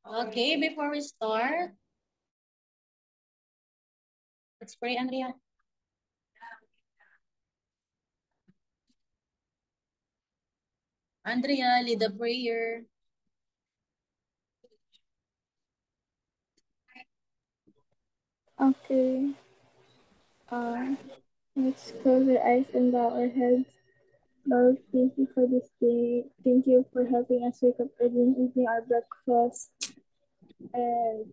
Okay, before we start, let's pray, Andrea. Andrea, lead the prayer. Okay. Let's close our eyes and bow our heads. Lord, thank you for this day. Thank you for helping us wake up early and eating our breakfast. And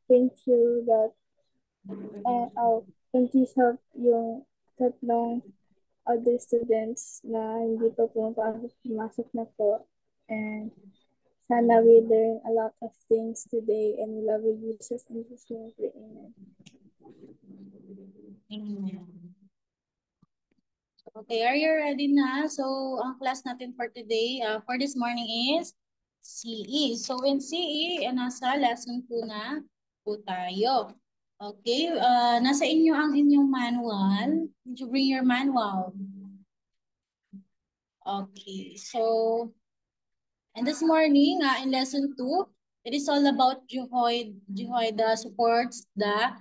thank you that please help yung tatlong other students na hindi pa pumasok na po. And sana we learn a lot of things today and we love you, Jesus, and Jesus' name. Amen. Amen. Okay, are you ready na? So, ang class natin for today, for this morning is CE. So, in CE, nasa lesson 2 na po tayo. Okay, nasa inyo ang inyong manual. Did you bring your manual? Okay, so, and this morning, in lesson 2, it is all about Jehoiada supports the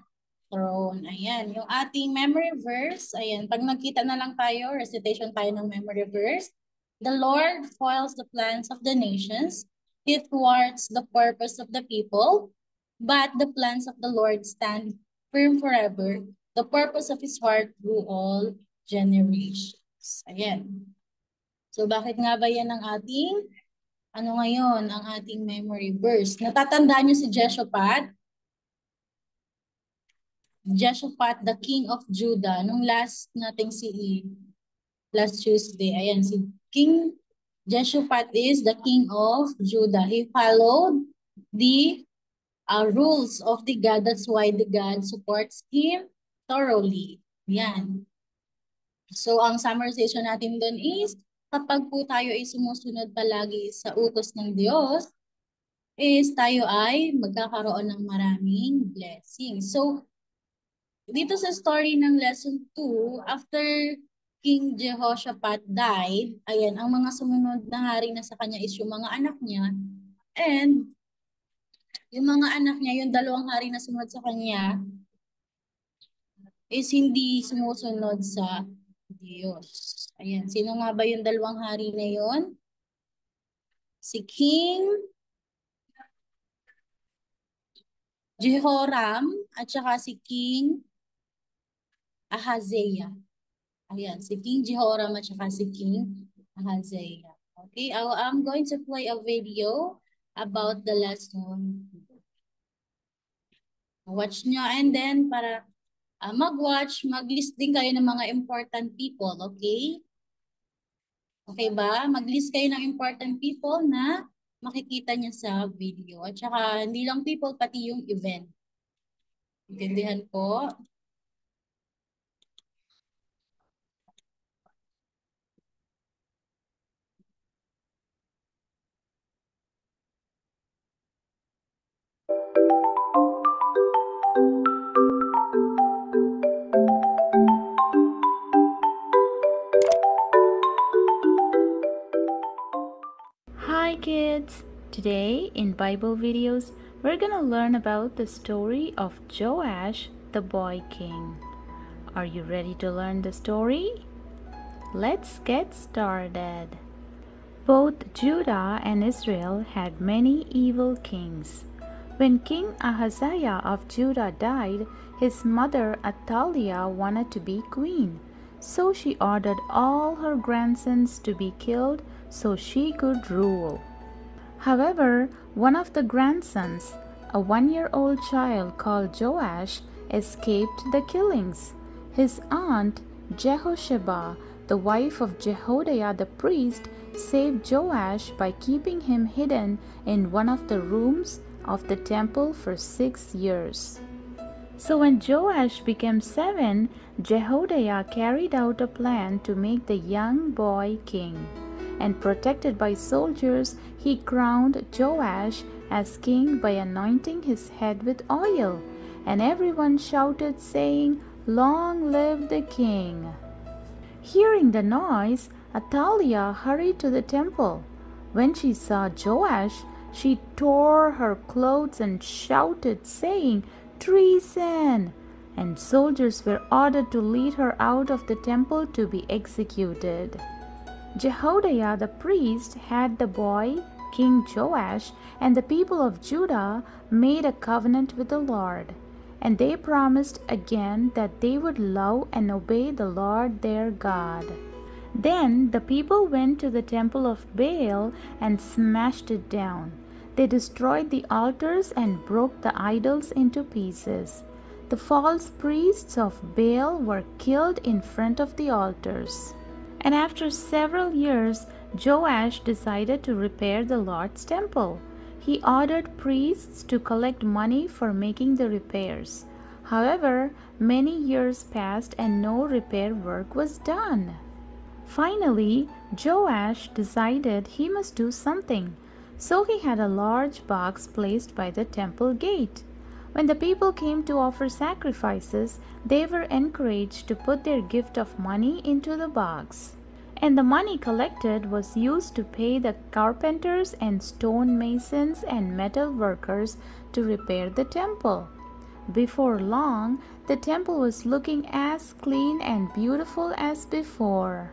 throne. Ayan, yung ating memory verse, ayan, pag nagkita na lang tayo, recitation tayo ng memory verse. The Lord foils the plans of the nations. He thwarts the purpose of the people, but the plans of the Lord stand firm forever. The purpose of His heart through all generations. Ayan. So bakit nga ba yan ang ating, ngayon, ang ating memory verse? Natatandaan niyo si Jehoshaphat? Jehoshaphat, the king of Judah, nung last nating last Tuesday, ayan, si King Jehoshaphat is the king of Judah. He followed the rules of the God. That's why the God supports him thoroughly. Yan. So, ang summarization natin doon is, kapag po tayo ay sumusunod palagi sa utos ng Diyos, is tayo ay magkakaroon ng maraming blessings. So, dito sa story ng lesson 2, after King Jehoshaphat died, ayan, ang mga sumunod na hari na sa kanya is yung mga anak niya. And yung mga anak niya, yung dalawang hari na sumunod sa kanya, is hindi sumusunod sa Diyos. Ayan, sino nga ba yung dalawang hari na yon? Si King Jehoram at saka si King Ahaziah. Ayan, si King Jehoram at saka si King Ahaziah. Okay, I'm going to play a video about the lesson. Watch nyo and then para mag-watch, mag-list din kayo ng mga important people, okay? Okay ba? Mag-list kayo ng important people na makikita niya sa video. At saka hindi lang people, pati yung event. Intindihan po? Hi kids! Today in Bible videos we're gonna learn about the story of Joash the boy king. Are you ready to learn the story? Let's get started. Both Judah and Israel had many evil kings. When King Ahaziah of Judah died, his mother Athaliah wanted to be queen. So she ordered all her grandsons to be killed so she could rule. However, one of the grandsons, a 1-year-old child called Joash, escaped the killings. His aunt Jehosheba, the wife of Jehoiada the priest, saved Joash by keeping him hidden in one of the rooms of the temple for 6 years. So when Joash became 7, Jehoiada carried out a plan to make the young boy king. And protected by soldiers, he crowned Joash as king by anointing his head with oil. And everyone shouted, saying, "Long live the king!" Hearing the noise, Athaliah hurried to the temple. When she saw Joash, She tore her clothes and shouted, saying, "Treason!" And soldiers were ordered to lead her out of the temple to be executed. Jehoiada the priest had the boy, King Joash, and the people of Judah made a covenant with the Lord. And they promised again that they would love and obey the Lord their God. Then the people went to the temple of Baal and smashed it down. They destroyed the altars and broke the idols into pieces. The false priests of Baal were killed in front of the altars. And after several years, Joash decided to repair the Lord's temple. He ordered priests to collect money for making the repairs. However, many years passed and no repair work was done. Finally, Joash decided he must do something. So he had a large box placed by the temple gate. When the people came to offer sacrifices, they were encouraged to put their gift of money into the box. And the money collected was used to pay the carpenters and stone masons and metal workers to repair the temple. Before long, the temple was looking as clean and beautiful as before.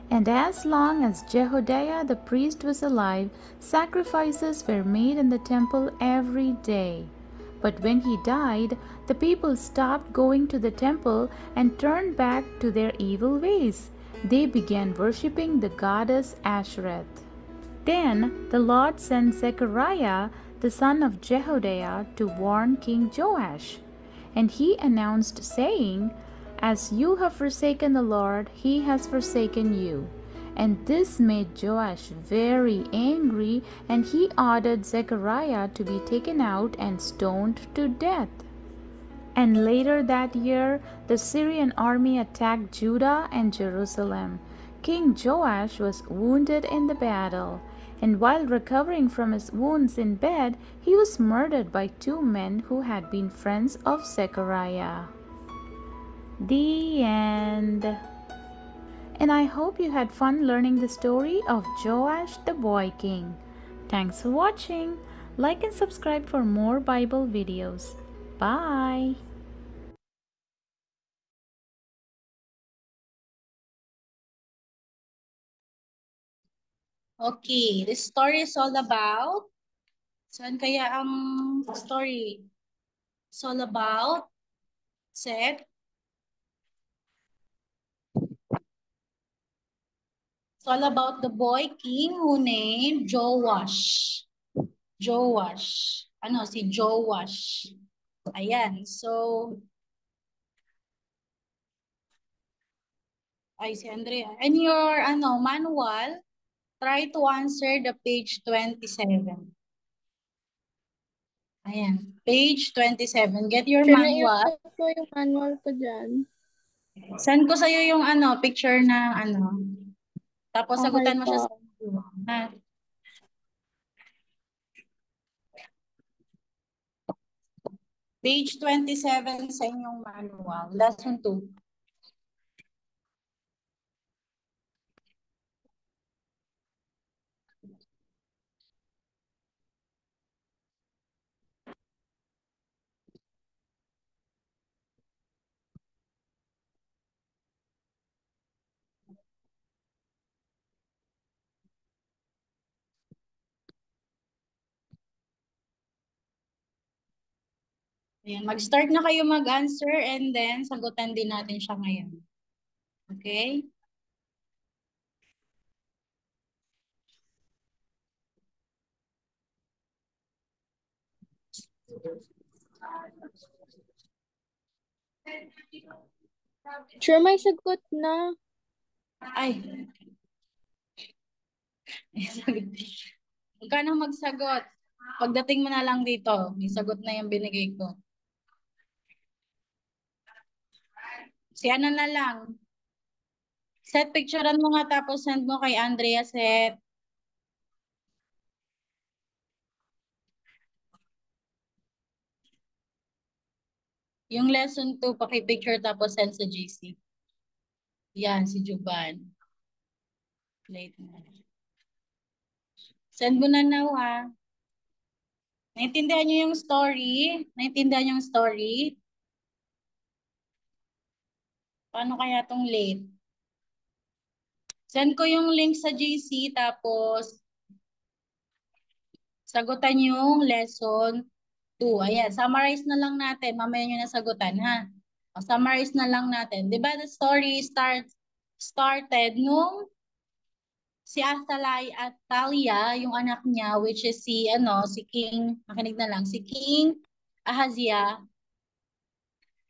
And as long as Jehoiada the priest was alive, sacrifices were made in the temple every day. But when he died, the people stopped going to the temple and turned back to their evil ways. They began worshipping the goddess Ashereth. Then the Lord sent Zechariah, the son of Jehoiada, to warn King Joash. And he announced, saying, "As you have forsaken the Lord, he has forsaken you." And this made Joash very angry, and he ordered Zechariah to be taken out and stoned to death. And later that year, the Syrian army attacked Judah and Jerusalem. King Joash was wounded in the battle, and while recovering from his wounds in bed, he was murdered by two men who had been friends of Zechariah. The end. And I hope you had fun learning the story of Joash the Boy King. Thanks for watching. Like and subscribe for more Bible videos. Bye. Okay, this story is all about, saan kaya ang story? It's all about, Seth. It's all about the boy king who named Joash. Joash. Ano, si Joash. Ayan, so, ay, si Andrea. In your, manual, try to answer the page 27. Ayan, page 27. Get your manual. Sinaiyak ko yung manual ko dyan. Send ko sa'yo yung picture na Tapos Okay sagutan mo siya po. sa video. Ha? Page 27 sa inyong manual. Lesson 2. Ayan, mag-start na kayo mag-answer and then sagutan din natin siya ngayon. Okay? Sure, may sagot na. Ay. Huwag ka na magsagot. Pagdating mo na lang dito, may sagot na yung binigay ko. Si ano na lang. Set, picturean mo nga tapos send mo kay Andrea, Set. Yung lesson 2, paki-picture tapos send sa GC. Yan, si Juban. Late na. Send mo na now, ha. Naintindihan niyo yung story? Naintindihan niyo yung story? Paano kaya tong late? Send ko yung link sa GC, tapos sagutan yung lesson 2. Ayan, summarize na lang natin. Mamaya nyo nasagutan, ha? O, summarize na lang natin. Di ba the story started nung si Atalia, yung anak niya, which is si King, makinig na lang, si King Ahazia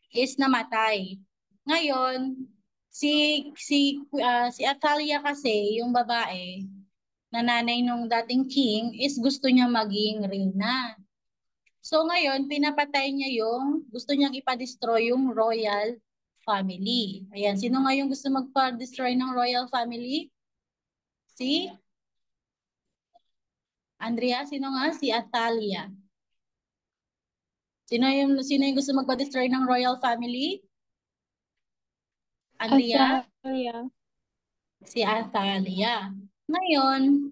is namatay. Ngayon, si Atalia kasi, yung babae, na nanay nung dating king, is gusto niya maging reyna. So ngayon, pinapatay niya gusto niyang ipa-destroy yung royal family. Ayan, sino nga yung gusto magpa-destroy ng royal family? Si Andrea, sino nga? Si Atalia. Sino yung gusto magpa-destroy ng royal family? Andrea? Azalia. Si Atalia. Ngayon,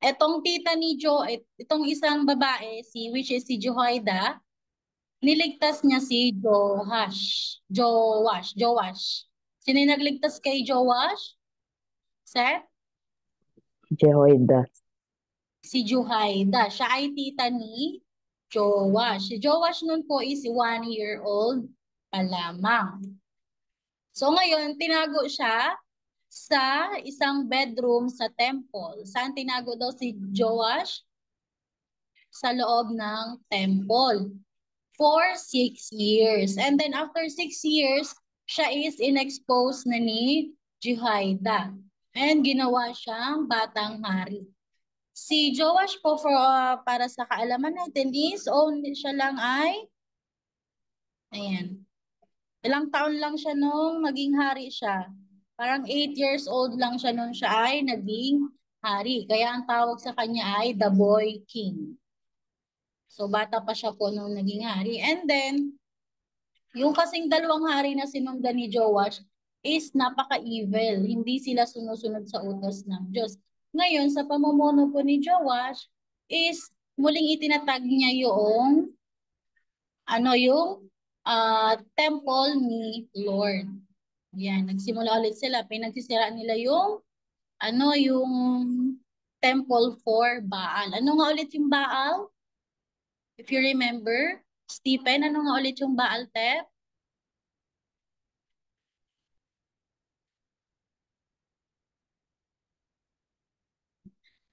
itong isang babae, which is si Jehoiada, niligtas niya si Joash. Sino yung nagligtas kay Joash? Seth? Jehoiada. Si Jehoiada. Siya ay tita ni Joash. Si Joash nun po is 1 year old pa lamang. So ngayon, tinago siya sa isang bedroom sa temple. Saan tinago daw si Joash? Sa loob ng temple for 6 years. And then after 6 years, siya is inexposed na ni Jehoiada. And ginawa siyang batang hari. Si Joash po, para sa kaalaman natin, siya lang ay, ayan, ilang taon lang siya nung naging hari siya. Parang 8 years old lang siya nung siya ay naging hari. Kaya ang tawag sa kanya ay the boy king. So bata pa siya po nung naging hari. And then, yung kasing dalawang hari na sinundan ni Joash is napaka-evil. Hindi sila sumusunod sa utos ng Diyos. Ngayon, sa pamumuno po ni Joash is muling itinatag niya yung temple ni Lord. Yan, nagsimula ulit sila. Pinagsisiraan nila yung temple for Baal. Ano nga ulit yung Baal? If you remember, Stephen, ano nga ulit yung Baal, Tep?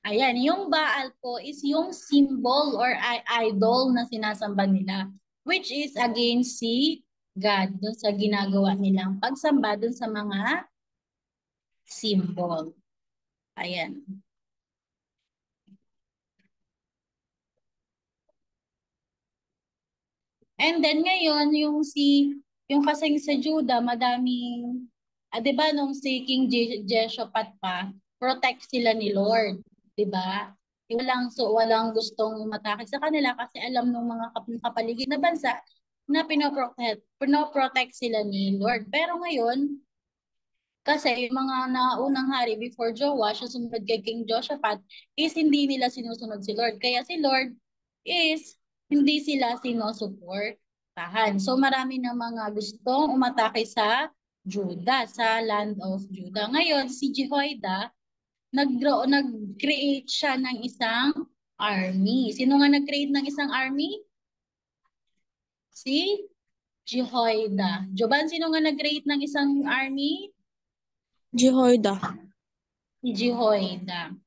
Ayan, yung Baal po is yung symbol or idol na sinasamba nila, which is against si God dun sa ginagawa nilang pagsamba dun sa mga symbol. Ayan. And then ngayon, yung kasing sa Juda, madaming, 'di ba nung si King Jehoshaphat pa, protect sila ni Lord, 'di ba? Walang gustong umatake sa kanila kasi alam ng mga kapaligid na bansa na pinoprotect sila ni Lord. Pero ngayon, kasi yung mga naunang hari before Joash, sumunod kay King Jehoshaphat, is hindi nila sinusunod si Lord. Kaya si Lord is hindi sila sinusuportahan. So marami ng mga gustong umatake sa Judah, sa land of Judah. Ngayon, si Jehoiada, nag-create siya ng isang army. Sino nga nag-create ng isang army? Si Jehoiada. Joban, sino nga nag-create ng isang army? Jehoiada. Si Jehoiada.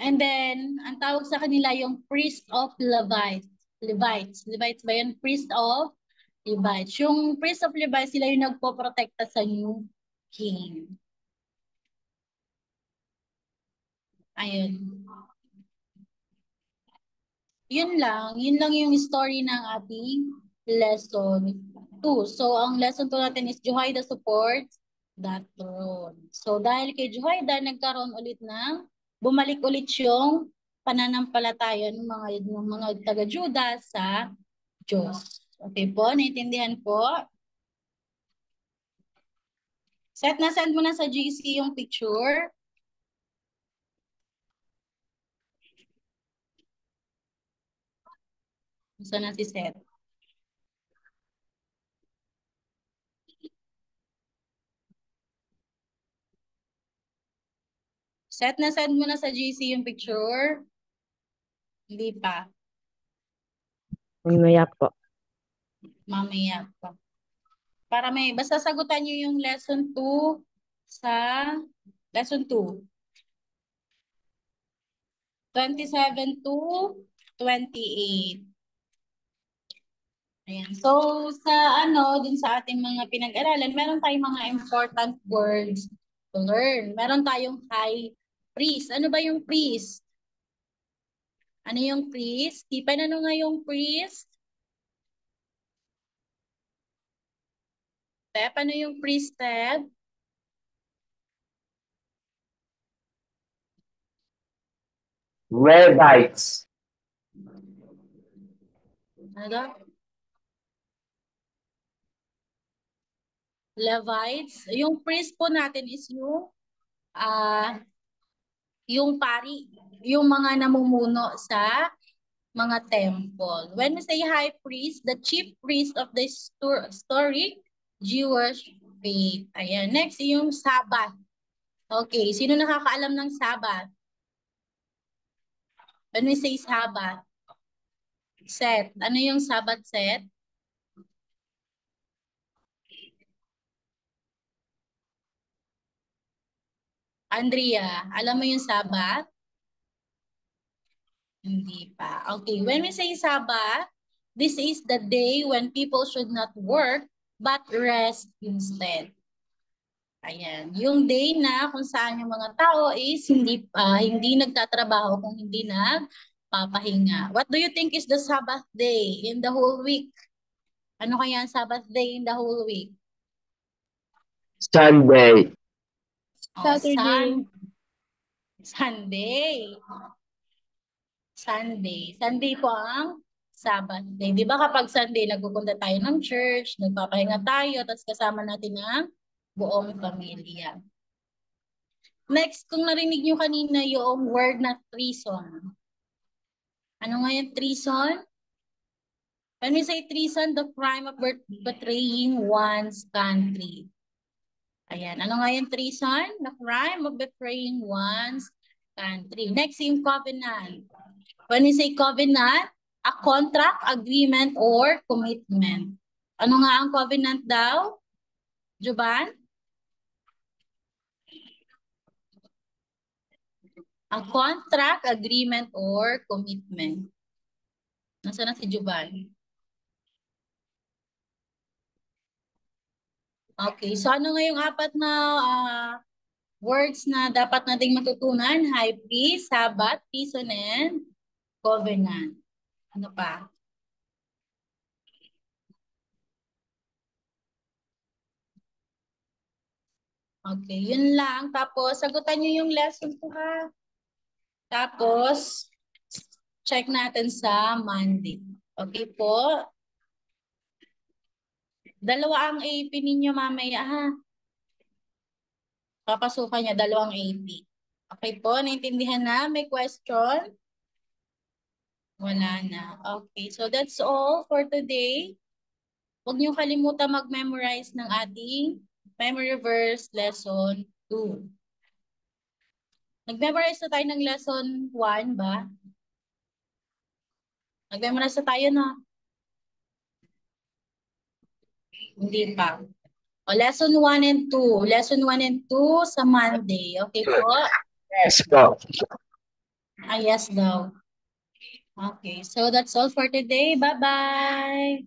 And then, ang tawag sa kanila yung priest of Levites. Levites ba yun? Priest of Levites. Yung priest of Levites, sila yung nagpo-protekta sa new king. Ayun. Yun lang yung story ng ating lesson 2. So, ang lesson 2 natin is Jehoiada supports that throne. So, dahil kay Jehoiada, bumalik ulit yung pananampalataya ng mga taga-Juda sa Diyos. Okay po, naiintindihan po? Send mo na sa GC yung picture. Saan na si Seth? Seth, na-send mo na sa GC yung picture? Hindi pa. Mamaya po. Mamaya pa. Para basta sagutan nyo yung lesson 2 sa lesson 2. 27 to 28. Ayan. So, dun sa ating mga pinag-aralan, meron tayong mga important words to learn. Meron tayong high priest. Ano ba yung priest? Ano yung priest? Tipan, ano nga yung priest? Tep, ano yung priest, Tep? Levites. Ano daw? Levites. Yung priest po natin is yung pari, yung mga namumuno sa mga temple. When we say high priest, the chief priest of the historic Jewish faith. Ayan. Next, yung Sabbath. Okay. Sino nakakaalam ng Sabbath? When we say Sabbath. Seth. Ano yung Sabbath, Seth? Andrea, alam mo yung Sabbath? Hindi pa. Okay. When we say Sabbath, this is the day when people should not work but rest instead. Ayan. Yung day na kung saan yung mga tao is hindi nagtatrabaho kung hindi nagpapahinga. What do you think is the Sabbath day in the whole week? Ano kaya ang Sabbath day in the whole week? Sunday. Saturday. Sunday. Sunday po ang Sabbath day. Di ba kapag Sunday, nagpupunta tayo ng church, nagpapahinga tayo, tapos kasama natin ang buong pamilya. Next, kung narinig nyo kanina yung word na treason. Ano nga yung treason? When we say treason, the crime of betraying one's country. Ayan. Ano nga yung treason? The crime of betraying one's country. Next, yung covenant. When we say covenant, a contract, agreement, or commitment. Ano nga ang covenant daw? Juban? A contract, agreement, or commitment. Nasaan na si Juban? Okay, so ano nga yung apat na words na dapat nating matutunan? High priest, Sabbath, treason, and covenant. Ano pa? Okay, yun lang. Tapos, sagutan nyo yung lesson ko ha. Tapos, check natin sa Monday. Okay po? Dalawa ang AP ninyo mamaya ha. Papasukan niya, dalawang AP. Okay po, naintindihan na? May question? Wala na. Okay, so that's all for today. Huwag niyo kalimutan mag-memorize ng ating memory verse lesson 2. Nag-memorize na tayo ng lesson 1 ba? Nag-memorize na tayo na? Hindi pa. O, lesson 1 and 2. Lesson 1 and 2 sa Monday. Okay po? Yes po. Yes daw. Okay, so that's all for today. Bye-bye.